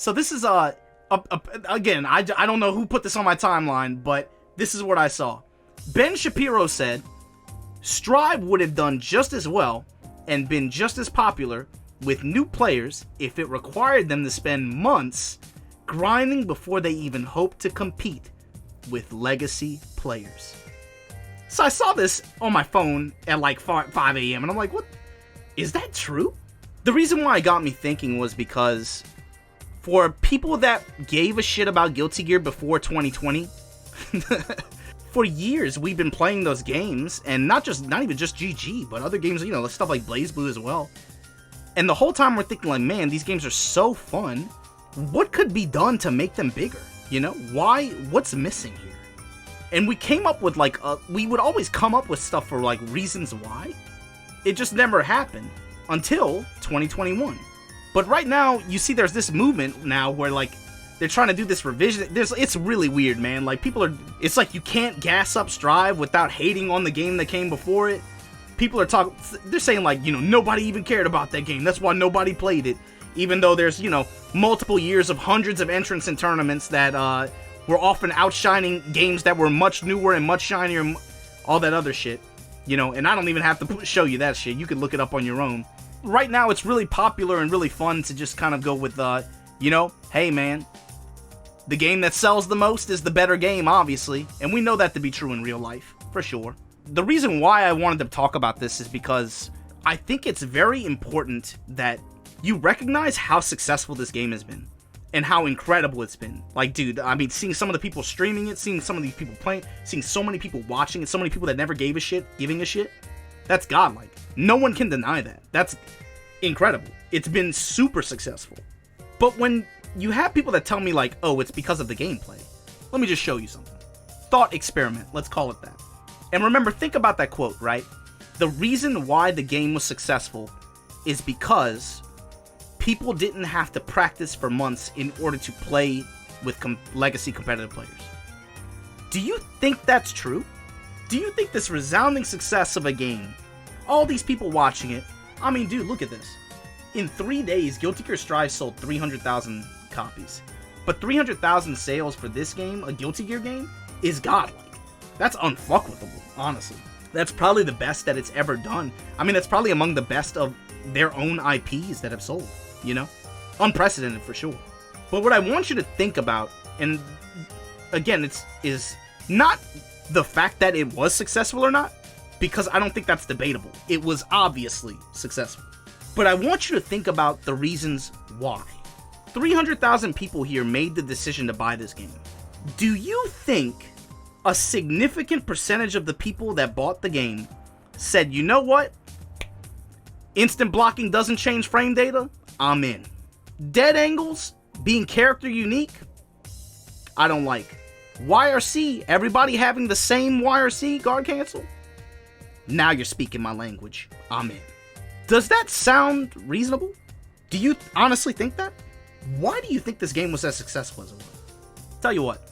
So this is again, I don't know who put this on my timeline, but this is what I saw. Ben Shapiro said, Strive would have done just as well and been just as popular with new players if it required them to spend months grinding before they even hoped to compete with legacy players. So I saw this on my phone at like 5 a.m. and I'm like, what? Is that true? The reason why it got me thinking was because for people that gave a shit about Guilty Gear before 2020, for years we've been playing those games, and not even just GG, but other games, you know, stuff like BlazBlue as well. And the whole time we're thinking like, man, these games are so fun. What could be done to make them bigger? You know, what's missing here? And we came up with like, we would always come up with stuff for like reasons why. It just never happened until 2021. But right now, you see there's this movement now where like, they're trying to do this revision. It's really weird, man. Like it's like you can't gas up Strive without hating on the game that came before it. People are they're saying like, you know, nobody even cared about that game. That's why nobody played it. Even though there's, you know, multiple years of hundreds of entrants in tournaments that were often outshining games that were much newer and much shinier, all that other shit. You know, and I don't even have to show you that shit. You can look it up on your own. Right now, it's really popular and really fun to just kind of go with, you know, hey, man, the game that sells the most is the better game, obviously. And we know that to be true in real life, for sure. The reason why I wanted to talk about this is because I think it's very important that you recognize how successful this game has been and how incredible it's been. Like, dude, I mean, seeing some of the people streaming it, seeing some of these people playing, seeing so many people watching it, so many people that never gave a shit, giving a shit, that's godlike. No one can deny that. That's incredible. It's been super successful. But when you have people that tell me like, oh, it's because of the gameplay, let me just show you something. Thought experiment, let's call it that. And remember, think about that quote, right? The reason why the game was successful is because people didn't have to practice for months in order to play with legacy competitive players. Do you think that's true? Do you think this resounding success of a game, all these people watching it, I mean, dude, look at this. In 3 days, Guilty Gear Strive sold 300,000 copies. But 300,000 sales for this game, a Guilty Gear game, is godlike. That's unfuckwithable, honestly. That's probably the best that it's ever done. I mean, that's probably among the best of their own IPs that have sold, you know? Unprecedented for sure. But what I want you to think about, and again, is not the fact that it was successful or not, because I don't think that's debatable. It was obviously successful. But I want you to think about the reasons why. 300,000 people here made the decision to buy this game. Do you think a significant percentage of the people that bought the game said, you know what? Instant blocking doesn't change frame data? I'm in. Dead angles, being character unique? I don't like. YRC, everybody having the same YRC guard cancel? Now you're speaking my language. I'm in. Does that sound reasonable? Do you honestly think that? Why do you think this game was as successful as it was? Tell you what,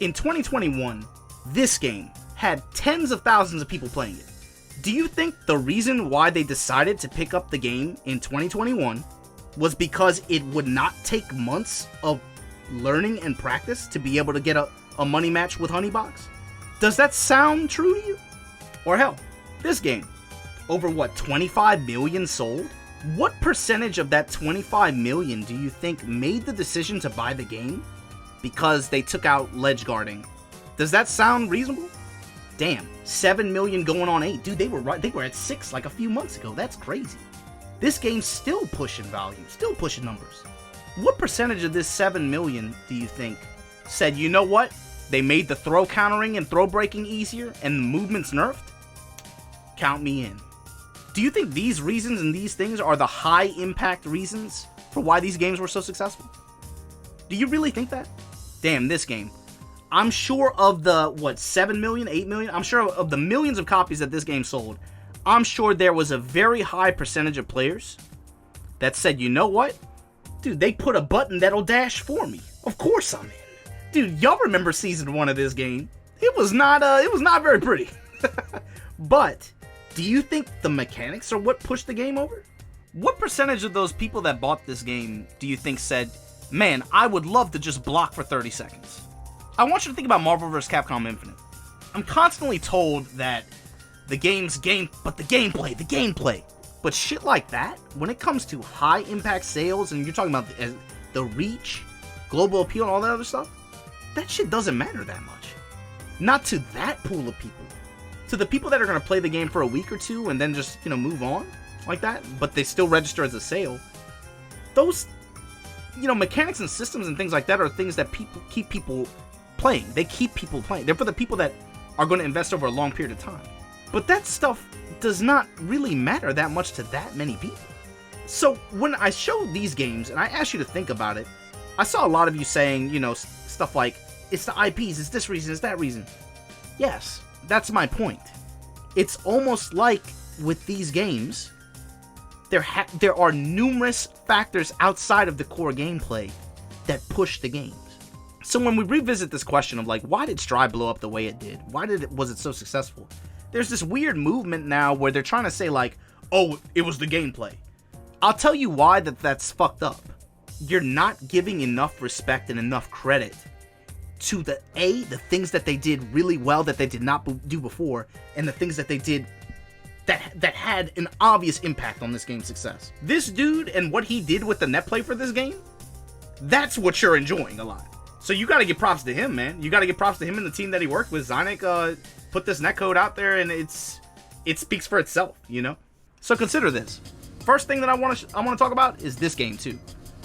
in 2021, this game had tens of thousands of people playing it. Do you think the reason why they decided to pick up the game in 2021 was because it would not take months of learning and practice to be able to get a money match with Honeybox? Does that sound true to you? Or hell, this game, over what, 25 million sold? What percentage of that 25 million do you think made the decision to buy the game because they took out ledge guarding? Does that sound reasonable? Damn, 7 million going on 8. Dude, they were at 6 like a few months ago. That's crazy. This game's still pushing value, still pushing numbers. What percentage of this 7 million do you think said, you know what? They made the throw countering and throw breaking easier and the movement's nerfed? Count me in. Do you think these reasons and these things are the high impact reasons for why these games were so successful? Do you really think that? Damn, this game. I'm sure of the, 7 million, 8 million? I'm sure of the millions of copies that this game sold, I'm sure there was a very high percentage of players that said, you know what? Dude, they put a button that'll dash for me. Of course I'm in. Dude, y'all remember season 1 of this game? It was not very pretty. But do you think the mechanics are what pushed the game over? What percentage of those people that bought this game do you think said, man, I would love to just block for 30 seconds. I want you to think about Marvel vs. Capcom Infinite. I'm constantly told that the gameplay. But shit like that, when it comes to high impact sales, and you're talking about the reach, global appeal, and all that other stuff, that shit doesn't matter that much. Not to that pool of people. To the people that are going to play the game for a week or two and then just, move on like that, but they still register as a sale, those, mechanics and systems and things like that are things that keep people playing. They keep people playing. They're for the people that are going to invest over a long period of time. But that stuff does not really matter that much to that many people. So when I show these games and I ask you to think about it, I saw a lot of you saying, stuff like, it's the IPs, it's this reason, it's that reason. Yes, that's my point. It's almost like with these games, there are numerous factors outside of the core gameplay that push the games. So when we revisit this question of like, why did Strive blow up the way it did? Was it so successful? There's this weird movement now where they're trying to say like, oh, it was the gameplay. I'll tell you why that's fucked up. You're not giving enough respect and enough credit to the things that they did really well that they did not do before, and the things that they did that had an obvious impact on this game's success. This dude and what he did with the net play for this game, that's what you're enjoying a lot. So you gotta give props to him, man. You gotta give props to him and the team that he worked with. Zynic put this netcode out there, and it speaks for itself, So consider this. First thing that I want to talk about is this game too.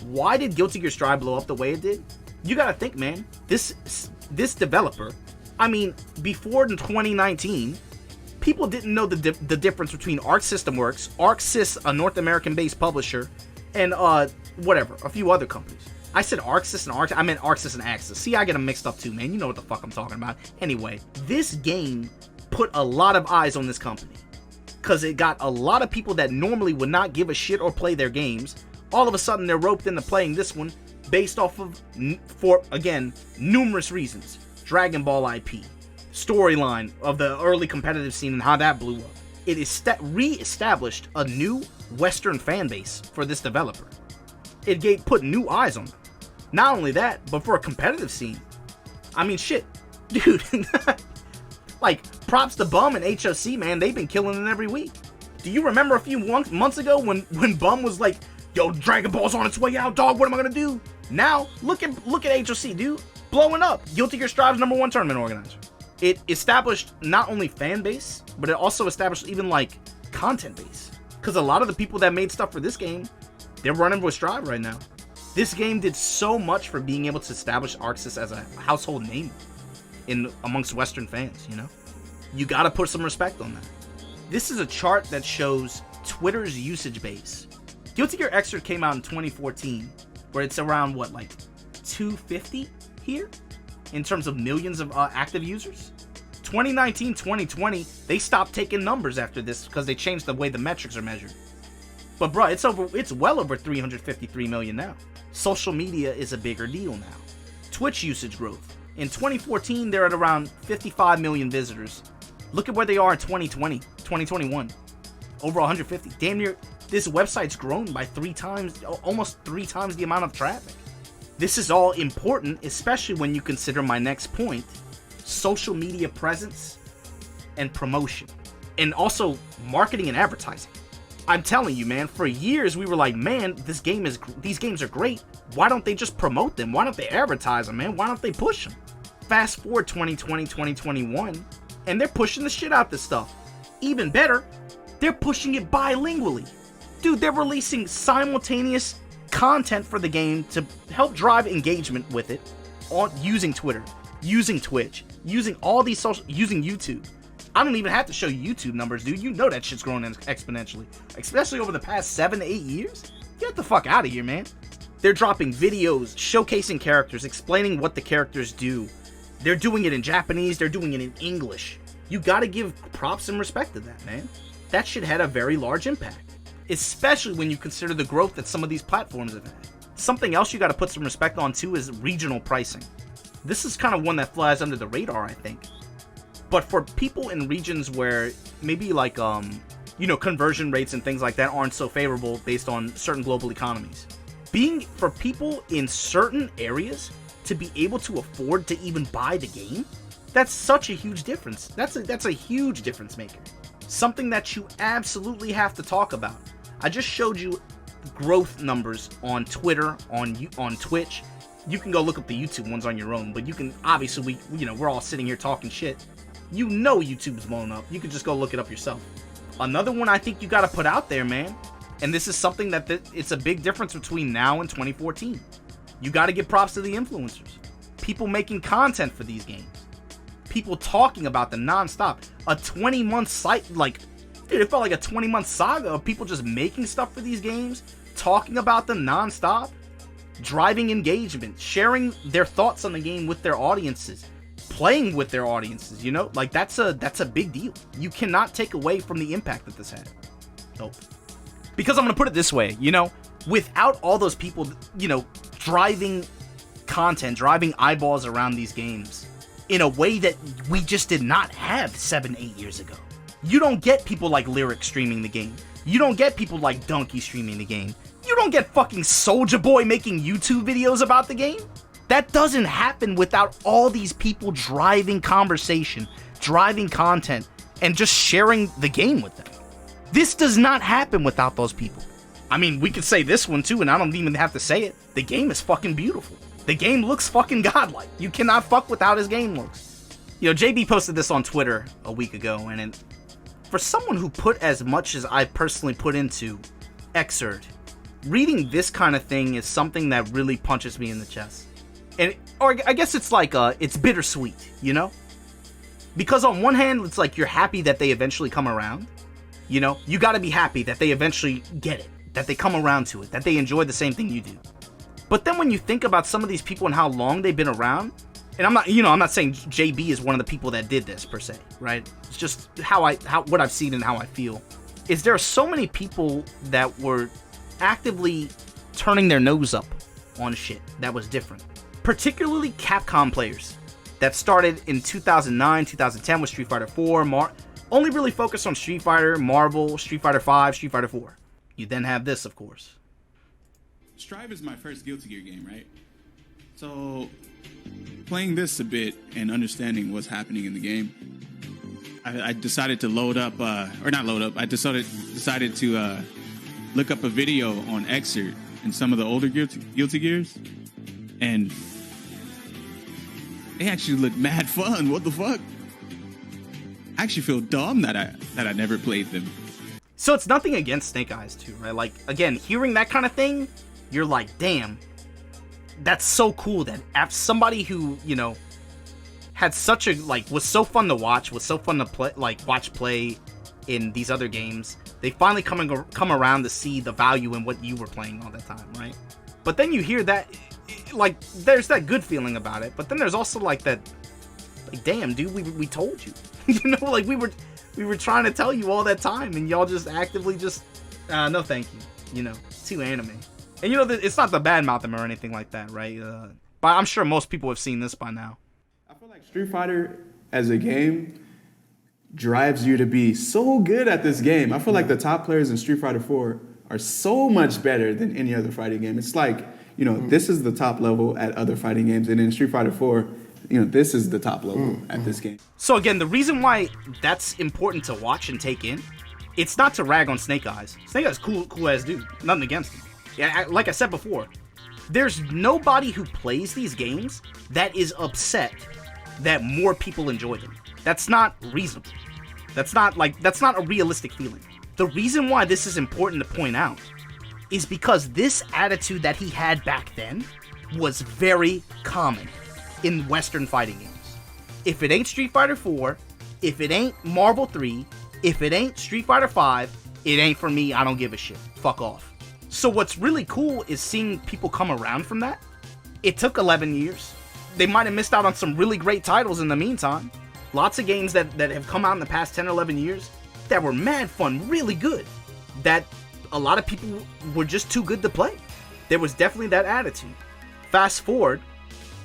Why did Guilty Gear Strive blow up the way it did? You gotta think, man. This developer, before 2019, people didn't know the difference between Arc System Works, ArcSys, a North American-based publisher, and a few other companies. I said ArcSys and I meant ArcSys and Axis. See, I get them mixed up too, man. You know what the fuck I'm talking about. Anyway, this game put a lot of eyes on this company, because it got a lot of people that normally would not give a shit or play their games. All of a sudden, they're roped into playing this one based off of, numerous reasons. Dragon Ball IP, storyline of the early competitive scene and how that blew up. It is re-established a new Western fan base for this developer. It put new eyes on them. Not only that, but for a competitive scene. Shit, dude. Like, props to Bum and HOC, man. They've been killing it every week. Do you remember a few months ago when Bum was like, yo, Dragon Ball's on its way out, dog, what am I gonna do? Now, look at HOC, dude. Blowing up. Guilty Gear Strive's #1 tournament organizer. It established not only fan base, but it also established even, content base. Because a lot of the people that made stuff for this game, they're running with Strive right now. This game did so much for being able to establish ArcSys as a household name amongst Western fans, You gotta put some respect on that. This is a chart that shows Twitter's usage base. Guilty Gear Xrd came out in 2014, where it's around, 250 here? In terms of millions of active users? 2019, 2020, they stopped taking numbers after this because they changed the way the metrics are measured. But bro, it's well over 353 million now. Social media is a bigger deal now. Twitch usage growth. In 2014, they're at around 55 million visitors. Look at where they are in 2020, 2021. Over 150. Damn near, this website's grown by almost three times the amount of traffic. This is all important, especially when you consider my next point, social media presence and promotion. And also marketing and advertising. I'm telling you, man, for years we were like, man, these games are great. Why don't they just promote them? Why don't they advertise them, man? Why don't they push them? Fast forward 2020, 2021, and they're pushing the shit out this stuff. Even better, they're pushing it bilingually. Dude, they're releasing simultaneous content for the game to help drive engagement with it using Twitter, using Twitch, using all these using YouTube. I don't even have to show you YouTube numbers, dude. You know that shit's growing exponentially. Especially over the past 7 to 8 years. Get the fuck out of here, man. They're dropping videos, showcasing characters, explaining what the characters do. They're doing it in Japanese, they're doing it in English. You gotta give props and respect to that, man. That shit had a very large impact. Especially when you consider the growth that some of these platforms have had. Something else you gotta put some respect on too is regional pricing. This is kind of one that flies under the radar, I think. But for people in regions where maybe conversion rates and things like that aren't so favorable based on certain global economies, For people in certain areas to be able to afford to even buy the game, that's such a huge difference. That's a huge difference maker. Something that you absolutely have to talk about. I just showed you growth numbers on Twitter, on Twitch. You can go look up the YouTube ones on your own, but you can, obviously, we're all sitting here talking shit. YouTube's blown up. You can just go look it up yourself. Another one I think you got to put out there, man, and this is something that it's a big difference between now and 2014. You got to give props to the influencers. People making content for these games. People talking about them nonstop. A 20-month site, dude, it felt like a 20-month saga of people just making stuff for these games, talking about them nonstop, driving engagement, sharing their thoughts on the game with their audiences, playing with their audiences, that's a big deal. You cannot take away from the impact that this had. Nope. Because I'm going to put it this way, without all those people, driving content, driving eyeballs around these games in a way that we just did not have 7-8 years ago. You don't get people like Lyric streaming the game. You don't get people like Donkey streaming the game. You don't get fucking Soulja Boy making YouTube videos about the game. That doesn't happen without all these people driving conversation, driving content, and just sharing the game with them. This does not happen without those people. I mean, we could say this one too, and I don't even have to say it. The game is fucking beautiful. The game looks fucking godlike. You cannot fuck with how his game looks. JB posted this on Twitter a week ago, and for someone who put as much as I personally put into Xrd, reading this kind of thing is something that really punches me in the chest. Or I guess it's like, it's bittersweet, Because on one hand, it's like you're happy that they eventually come around. You gotta be happy that they eventually get it, that they come around to it, that they enjoy the same thing you do. But then when you think about some of these people and how long they've been around, and I'm not saying JB is one of the people that did this per se, right? It's just what I've seen and how I feel. Is there are so many people that were actively turning their nose up on shit that was different. Particularly Capcom players that started in 2009, 2010 with Street Fighter 4, only really focused on Street Fighter, Marvel, Street Fighter 5, Street Fighter 4. You then have this, of course. Strive is my first Guilty Gear game, right? So, playing this a bit and understanding what's happening in the game, I decided to I decided to look up a video on Xrd and some of the older Guilty Gears, and they actually look mad fun. What the fuck? I actually feel dumb that I never played them. So it's nothing against Snake Eyes too, right? Like, again, hearing that kind of thing, you're like, damn, that's so cool that after somebody who, had such a, was so fun to watch, was so fun to play, watch play in these other games, they finally come around to see the value in what you were playing all that time, right? But then you hear that, there's that good feeling about it, but then there's also that, damn, dude, we told you. We were trying to tell you all that time, and y'all just actively no thank you, too anime. And it's not the bad mouth them or anything like that, right? But I'm sure most people have seen this by now. I feel like Street Fighter as a game drives you to be so good at this game. I feel like the top players in Street Fighter 4 are so much better than any other fighting game. It's like, this is the top level at other fighting games, and in Street Fighter 4, this is the top level at this game. So again, the reason why that's important to watch and take in, it's not to rag on Snake Eyes. Snake Eyes cool ass dude. Nothing against him. Yeah, like I said before, there's nobody who plays these games that is upset that more people enjoy them. That's not reasonable. That's not a realistic feeling. The reason why this is important to point out is because this attitude that he had back then was very common in Western fighting games. If it ain't Street Fighter 4, if it ain't Marvel 3, if it ain't Street Fighter 5, it ain't for me, I don't give a shit. Fuck off. So what's really cool is seeing people come around from that. It took 11 years. They might have missed out on some really great titles in the meantime. Lots of games that have come out in the past 10 or 11 years that were mad fun, really good, that a lot of people were just too good to play. There was definitely that attitude. Fast forward,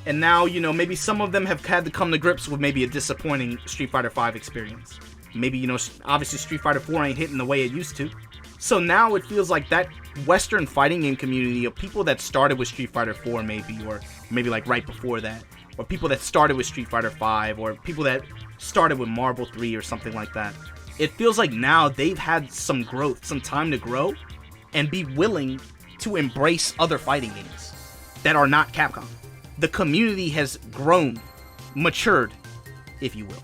and now, maybe some of them have had to come to grips with maybe a disappointing Street Fighter 5 experience. Maybe, obviously Street Fighter 4 ain't hitting the way it used to. So now it feels like that Western fighting game community of people that started with Street Fighter 4 maybe, or maybe like right before that, or people that started with Street Fighter 5, or people that started with Marvel 3 or something like that. It feels like now they've had some growth, some time to grow, and be willing to embrace other fighting games that are not Capcom. The community has grown, matured, if you will.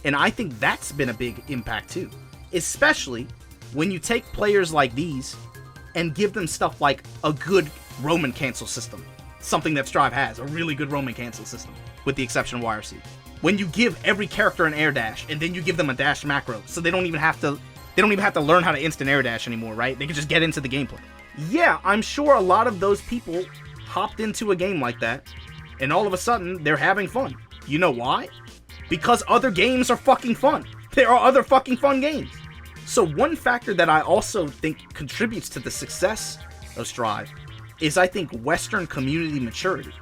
And I think that's been a big impact too. Especially when you take players like these and give them stuff like a good Roman cancel system. Something that Strive has, a really good Roman cancel system, with the exception of YRC. When you give every character an air dash, and then you give them a dash macro, so they don't even have to learn how to instant air dash anymore, right? They can just get into the gameplay. Yeah, I'm sure a lot of those people hopped into a game like that, and all of a sudden, they're having fun. You know why? Because other games are fucking fun. There are other fucking fun games. So one factor that I also think contributes to the success of Strive is, I think, Western community maturity.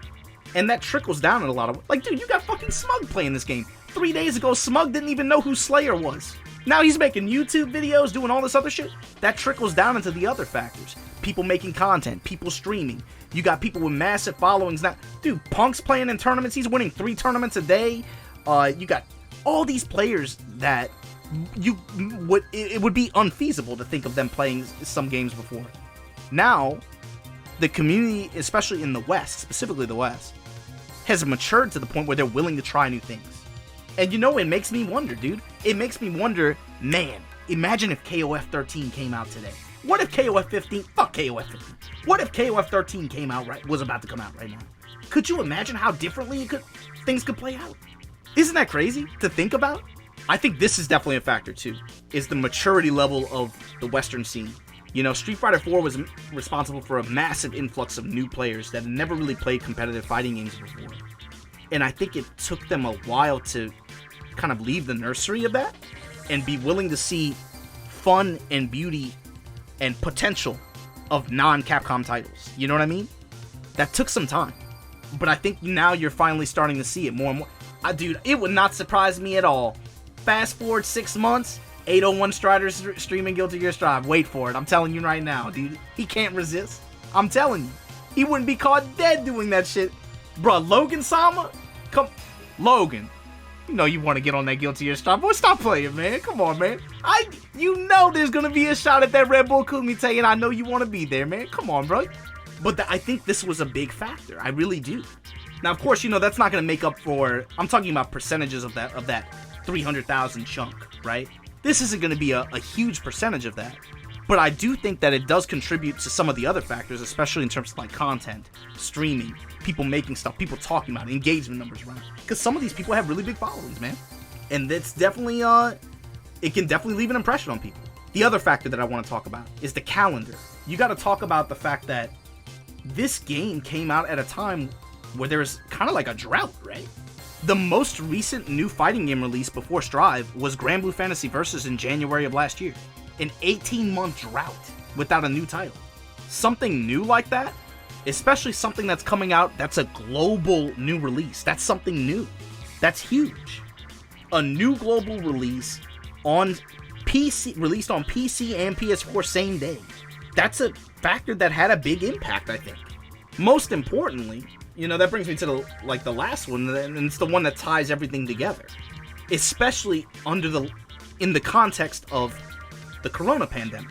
And that trickles down in a lot of... Like, dude, you got fucking Smug playing this game. 3 days ago, Smug didn't even know who Slayer was. Now he's making YouTube videos, doing all this other shit. That trickles down into the other factors. People making content, people streaming. You got people with massive followings now. Dude, Punk's playing in tournaments. He's winning 3 tournaments a day. You got all these players that it would be unfeasible to think of them playing some games before. Now, the community, especially in the West, specifically the West, has matured to the point where they're willing to try new things. And you know, it makes me wonder, dude. It makes me wonder, man, imagine if KOF 13 came out today. What if KOF 15, fuck KOF 15. What if KOF 13 came out was about to come out right now? Could you imagine how differently things could play out? Isn't that crazy to think about? I think this is definitely a factor too, is the maturity level of the Western scene. You know, Street Fighter 4 was responsible for a massive influx of new players that had never really played competitive fighting games before. And I think it took them a while to kind of leave the nursery of that and be willing to see fun and beauty and potential of non-Capcom titles. You know what I mean? That took some time. But I think now you're finally starting to see it more and more. Dude, it would not surprise me at all. Fast forward 6 months, 801 Strider's streaming Guilty Gear Strive. Wait for it. I'm telling you right now, dude. He can't resist. I'm telling you. He wouldn't be caught dead doing that shit. Bruh, Logan Sama? Logan. You know you want to get on that Guilty Gear Strive. Boy, stop playing, man. Come on, man. You know there's going to be a shot at that Red Bull Kumite, and I know you want to be there, man. Come on, bro. But I think this was a big factor. I really do. Now, of course, you know, that's not going to make up for... I'm talking about percentages of that 300,000 chunk, right? This isn't going to be a huge percentage of that. But I do think that it does contribute to some of the other factors, especially in terms of like content, streaming, people making stuff, people talking about it, engagement numbers around. Because some of these people have really big followings, man. And it's definitely, it can definitely leave an impression on people. The other factor that I want to talk about is the calendar. You got to talk about the fact that this game came out at a time where there's kind of like a drought, right? The most recent new fighting game release before Strive was Grand Blue Fantasy Versus in January of last year. An 18-month drought without a new title. Something new like that, especially something that's coming out that's a global new release. That's something new. That's huge. A new global release on PC, released on PC and PS4 same day. That's a factor that had a big impact, I think. Most importantly, you know, that brings me to the last one, and it's the one that ties everything together. Especially in the context of the Corona pandemic.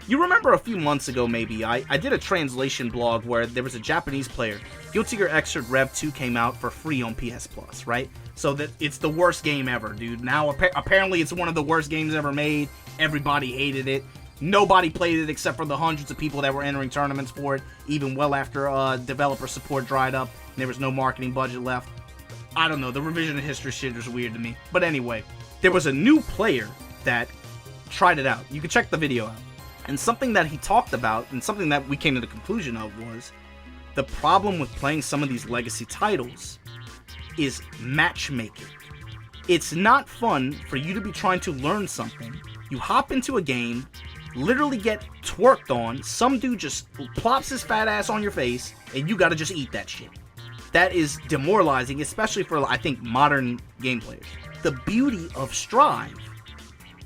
You remember a few months ago, maybe, I did a translation blog where there was a Japanese player. Guilty Gear Xrd Rev 2 came out for free on PS Plus, right? So that it's the worst game ever, dude. Now, apparently it's one of the worst games ever made. Everybody hated it. Nobody played it except for the hundreds of people that were entering tournaments for it, even well after developer support dried up and there was no marketing budget left. I don't know, the revision of history shit was weird to me. But anyway, there was a new player that tried it out. You can check the video out. And something that he talked about, and something that we came to the conclusion of, was the problem with playing some of these legacy titles is matchmaking. It's not fun for you to be trying to learn something. You hop into a game, literally get twerked on, some dude just plops his fat ass on your face, and you gotta just eat that shit. That is demoralizing, especially for, I think, modern game players. The beauty of Strive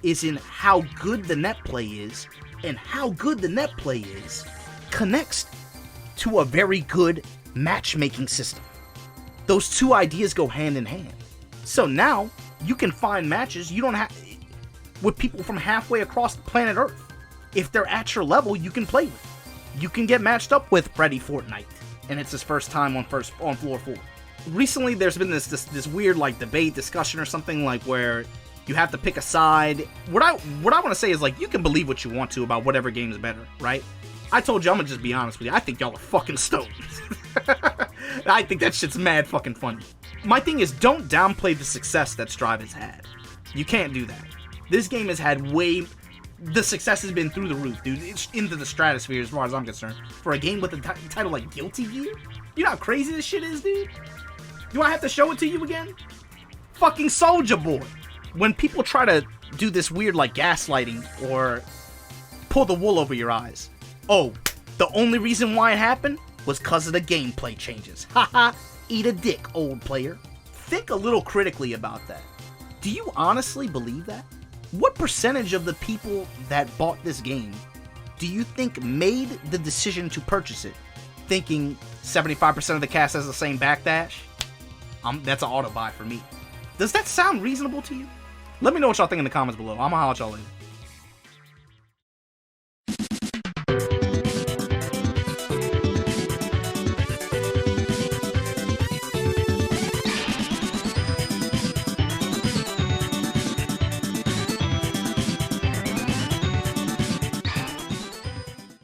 is in how good the net play is and how good the net play is connects to a very good matchmaking system. Those two ideas go hand in hand. So now you can find matches you don't have with people from halfway across the planet Earth. If they're at your level, you can play with. You can get matched up with Freddy Fortnite, and it's his first time on floor 4. Recently, there's been this weird like debate, discussion, or something like where you have to pick a side. What I want to say is like you can believe what you want to about whatever game is better, right? I told you I'm gonna just be honest with you. I think y'all are fucking stoned. I think that shit's mad fucking funny. My thing is, don't downplay the success that Strive has had. You can't do that. This game has had the success has been through the roof, dude. It's into the stratosphere as far as I'm concerned. For a game with a title like Guilty Gear? You know how crazy this shit is, dude? Do I have to show it to you again? Fucking Soulja Boy. When people try to do this weird like gaslighting or pull the wool over your eyes. Oh, the only reason why it happened was because of the gameplay changes. Haha, eat a dick, old player. Think a little critically about that. Do you honestly believe that? What percentage of the people that bought this game do you think made the decision to purchase it thinking 75% of the cast has the same backdash? That's an auto buy for me. Does that sound reasonable to you? Let me know what y'all think in the comments below. I'm gonna holler at y'all later.